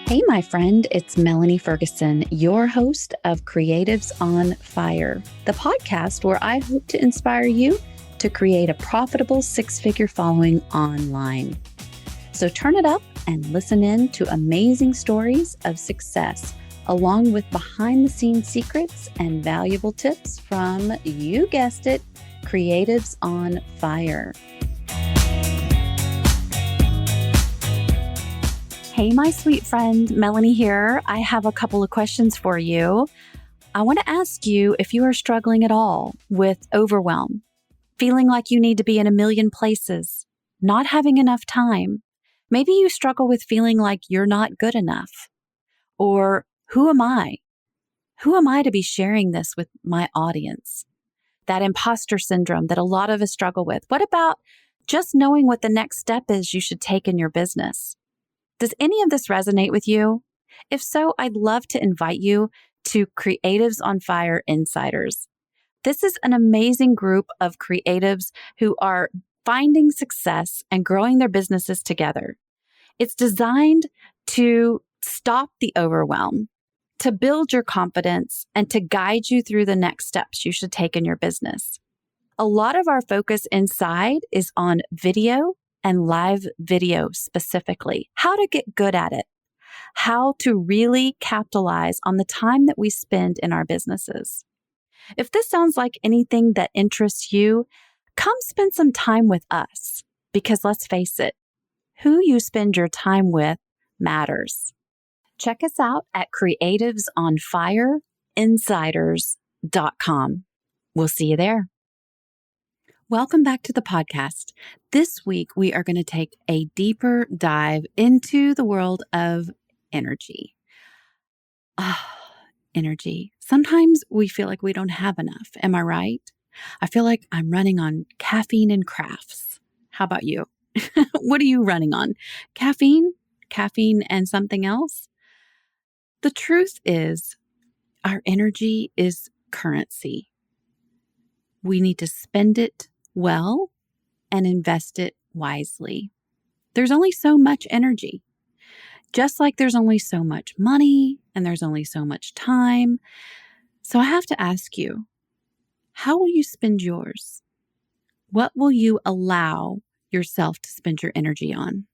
Hey, my friend, it's Melanie Ferguson, your host of Creatives on Fire, the podcast where I hope to inspire you to create a profitable six-figure following online. So turn it up and listen in to amazing stories of success, along with behind-the-scenes secrets and valuable tips from, you guessed it, Creatives on Fire. Hey, my sweet friend, Melanie here. I have a couple of questions for you. I want to ask you if you are struggling at all with overwhelm, feeling like you need to be in a million places, not having enough time. Maybe you struggle with feeling like you're not good enough. Or who am I? Who am I to be sharing this with my audience? That imposter syndrome that a lot of us struggle with. What about just knowing what the next step is you should take in your business? Does any of this resonate with you? If so, I'd love to invite you to Creatives on Fire Insiders. This is an amazing group of creatives who are finding success and growing their businesses together. It's designed to stop the overwhelm, to build your confidence, and to guide you through the next steps you should take in your business. A lot of our focus inside is on video and live video specifically, how to get good at it, how to really capitalize on the time that we spend in our businesses. If this sounds like anything that interests you, come spend some time with us, because let's face it, who you spend your time with matters. Check us out at creativesonfireinsiders.com. We'll see you there. Welcome back to the podcast. This week, we are going to take a deeper dive into the world of energy. Energy. Sometimes we feel like we don't have enough. Am I right? I feel like I'm running on caffeine and crafts. How about you? What are you running on? Caffeine? Caffeine and something else? The truth is, our energy is currency. We need to spend it well and invest it wisely. There's only so much energy. Just like there's only so much money and there's only so much time. So I have to ask you, how will you spend yours? What will you allow yourself to spend your energy on?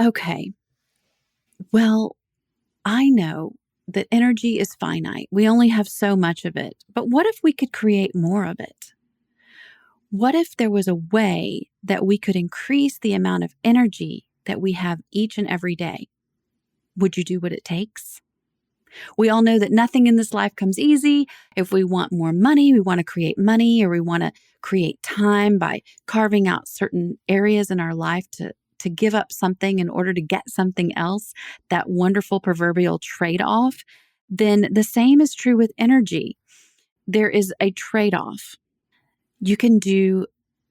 Okay. Well, I know that energy is finite. We only have so much of it. But what if we could create more of it? What if there was a way that we could increase the amount of energy that we have each and every day? Would you do what it takes? We all know that nothing in this life comes easy. If we want more money, we want to create money, or we want to create time by carving out certain areas in our life to give up something in order to get something else, that wonderful proverbial trade-off, then the same is true with energy. There is a trade-off. You can do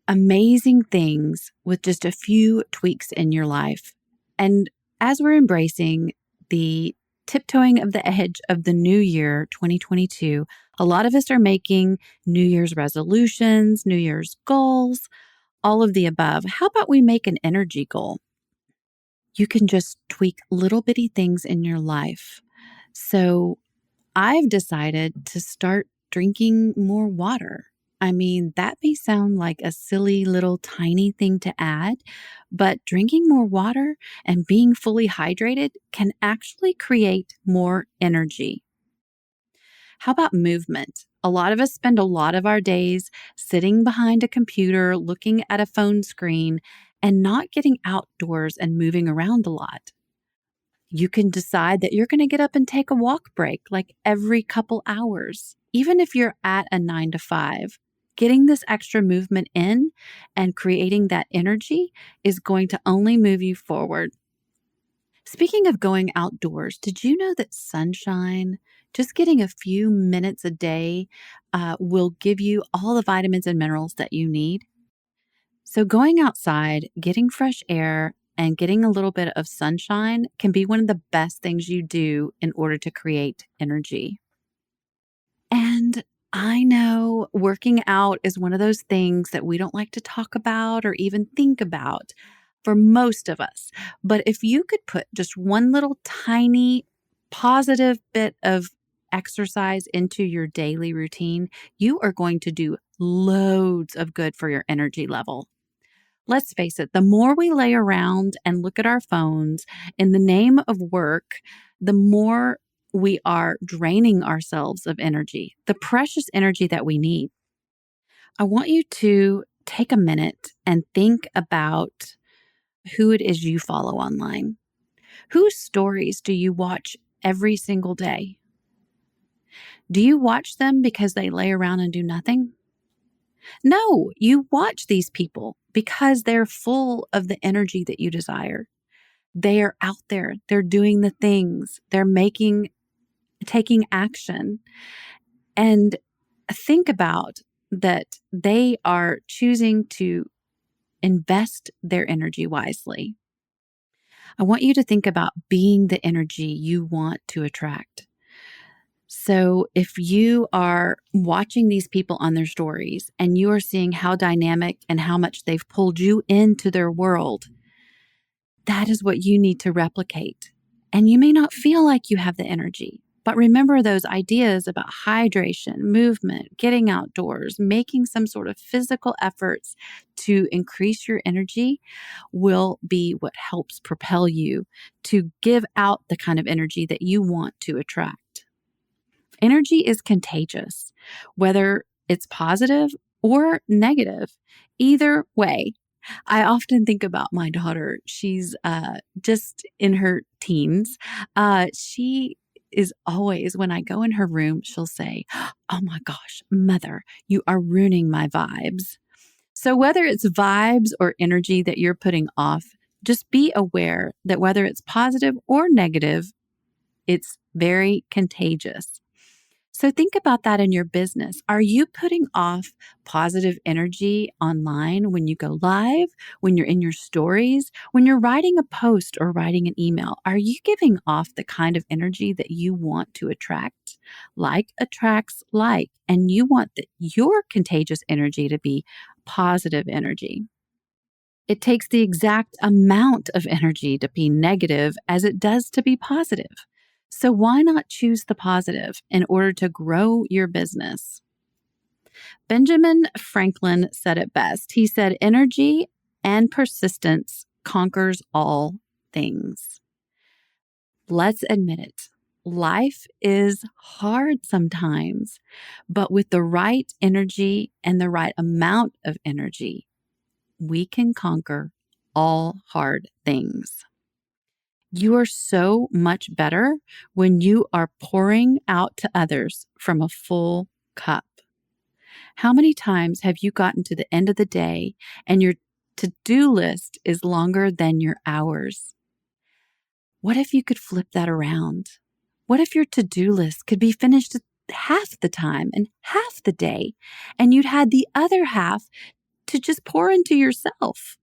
amazing things with just a few tweaks in your life. And as we're embracing the tiptoeing of the edge of the new year, 2022, a lot of us are making New Year's resolutions, New Year's goals, all of the above. How about we make an energy goal? You can just tweak little bitty things in your life. So I've decided to start drinking more water. I mean, that may sound like a silly little tiny thing to add, but drinking more water and being fully hydrated can actually create more energy. How about movement? A lot of us spend a lot of our days sitting behind a computer, looking at a phone screen, and not getting outdoors and moving around a lot. You can decide that you're going to get up and take a walk break like every couple hours, even if you're at a 9 to 5. Getting this extra movement in and creating that energy is going to only move you forward. Speaking of going outdoors, did you know that sunshine, just getting a few minutes a day, will give you all the vitamins and minerals that you need? So going outside, getting fresh air, and getting a little bit of sunshine can be one of the best things you do in order to create energy. And I know working out is one of those things that we don't like to talk about or even think about. for most of us. But if you could put just one little tiny positive bit of exercise into your daily routine, you are going to do loads of good for your energy level. Let's face it, the more we lay around and look at our phones in the name of work, the more we are draining ourselves of energy, the precious energy that we need. I want you to take a minute and think about who it is you follow online. Whose stories do you watch every single day? Do you watch them because they lay around and do nothing? No, you watch these people because they're full of the energy that you desire. They are out there, they're doing the things, taking action. And think about that they are choosing to invest their energy wisely. I want you to think about being the energy you want to attract. So if you are watching these people on their stories and you are seeing how dynamic and how much they've pulled you into their world, that is what you need to replicate. And you may not feel like you have the energy, but remember those ideas about hydration, movement, getting outdoors, making some sort of physical efforts to increase your energy will be what helps propel you to give out the kind of energy that you want to attract. Energy is contagious, whether it's positive or negative. Either way, I often think about my daughter. She's just in her teens. She is always, when I go in her room, she'll say, "Oh my gosh, mother, you are ruining my vibes." So, whether it's vibes or energy that you're putting off, just be aware that whether it's positive or negative, it's very contagious. So think about that in your business. Are you putting off positive energy online when you go live, when you're in your stories, when you're writing a post or writing an email? Are you giving off the kind of energy that you want to attract? Like attracts like, and you want your contagious energy to be positive energy. It takes the exact amount of energy to be negative as it does to be positive. So why not choose the positive in order to grow your business? Benjamin Franklin said it best. He said, energy and persistence conquers all things. Let's admit it. Life is hard sometimes, but with the right energy and the right amount of energy, we can conquer all hard things. You are so much better when you are pouring out to others from a full cup. How many times have you gotten to the end of the day and your to-do list is longer than your hours? What if you could flip that around? What if your to-do list could be finished half the time and half the day, and you'd had the other half to just pour into yourself?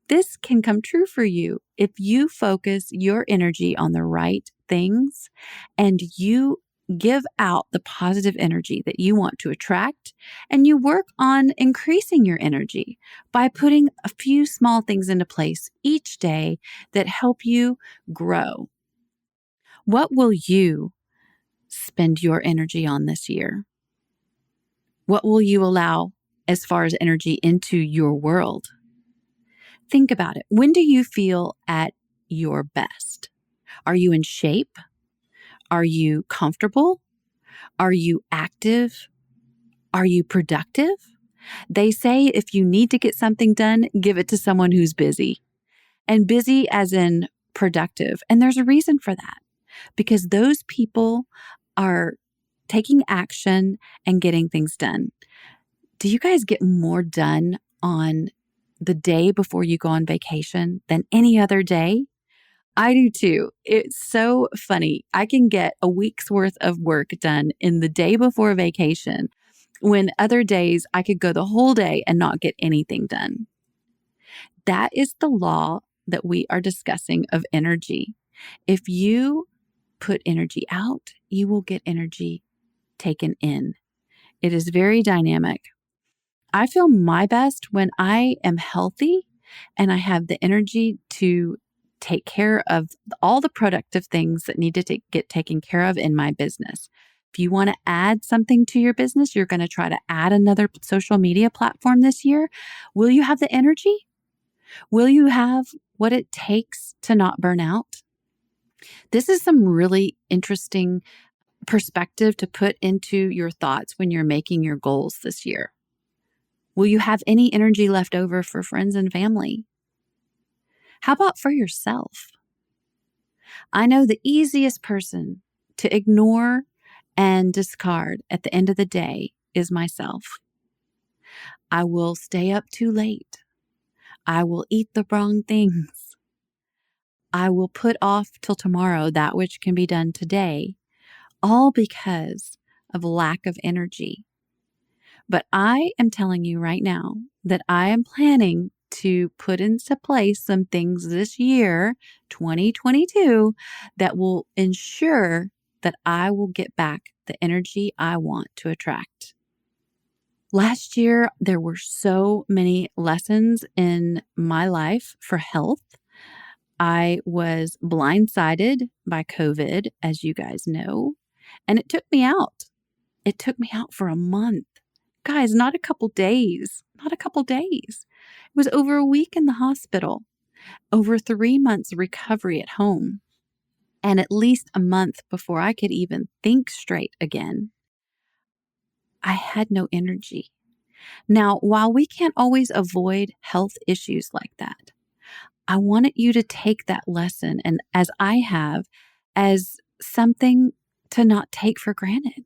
This can come true for you if you focus your energy on the right things and you give out the positive energy that you want to attract, and you work on increasing your energy by putting a few small things into place each day that help you grow. What will you spend your energy on this year? What will you allow as far as energy into your world? Think about it. When do you feel at your best? Are you in shape? Are you comfortable? Are you active? Are you productive? They say if you need to get something done, give it to someone who's busy. And busy as in productive. And there's a reason for that, because those people are taking action and getting things done. Do you guys get more done on the day before you go on vacation than any other day? I do too. It's so funny. I can get a week's worth of work done in the day before vacation, when other days I could go the whole day and not get anything done. That is the law that we are discussing of energy. If you put energy out, you will get energy taken in. It is very dynamic. I feel my best when I am healthy and I have the energy to take care of all the productive things that need to get taken care of in my business. If you want to add something to your business, you're going to try to add another social media platform this year. Will you have the energy? Will you have what it takes to not burn out? This is some really interesting perspective to put into your thoughts when you're making your goals this year. Will you have any energy left over for friends and family? How about for yourself? I know the easiest person to ignore and discard at the end of the day is myself. I will stay up too late. I will eat the wrong things. I will put off till tomorrow that which can be done today, all because of lack of energy. But I am telling you right now that I am planning to put into place some things this year, 2022, that will ensure that I will get back the energy I want to attract. Last year, there were so many lessons in my life for health. I was blindsided by COVID, as you guys know, and it took me out. It took me out for a month. Guys, not a couple days, not a couple days. It was over a week in the hospital, over 3 months recovery at home, and at least a month before I could even think straight again. I had no energy. Now, while we can't always avoid health issues like that, I wanted you to take that lesson, and as I have, as something to not take for granted.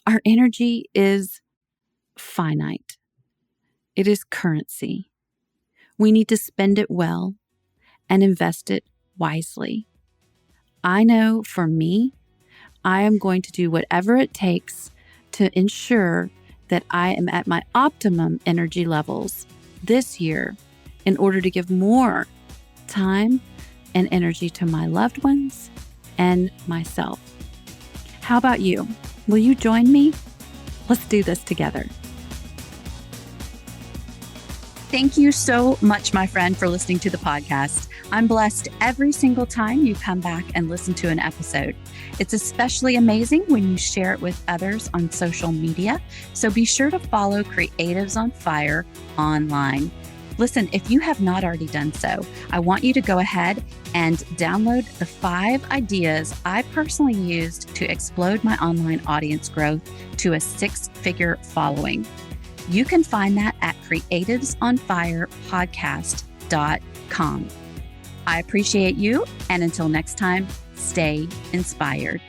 Our energy is finite. It is currency. We need to spend it well and invest it wisely. I know for me, I am going to do whatever it takes to ensure that I am at my optimum energy levels this year in order to give more time and energy to my loved ones and myself. How about you? Will you join me? Let's do this together. Thank you so much, my friend, for listening to the podcast. I'm blessed every single time you come back and listen to an episode. It's especially amazing when you share it with others on social media. So be sure to follow Creatives on Fire online. Listen, if you have not already done so, I want you to go ahead and download the 5 ideas I personally used to explode my online audience growth to a 6-figure following. You can find that at creativesonfirepodcast.com. I appreciate you, and until next time, stay inspired.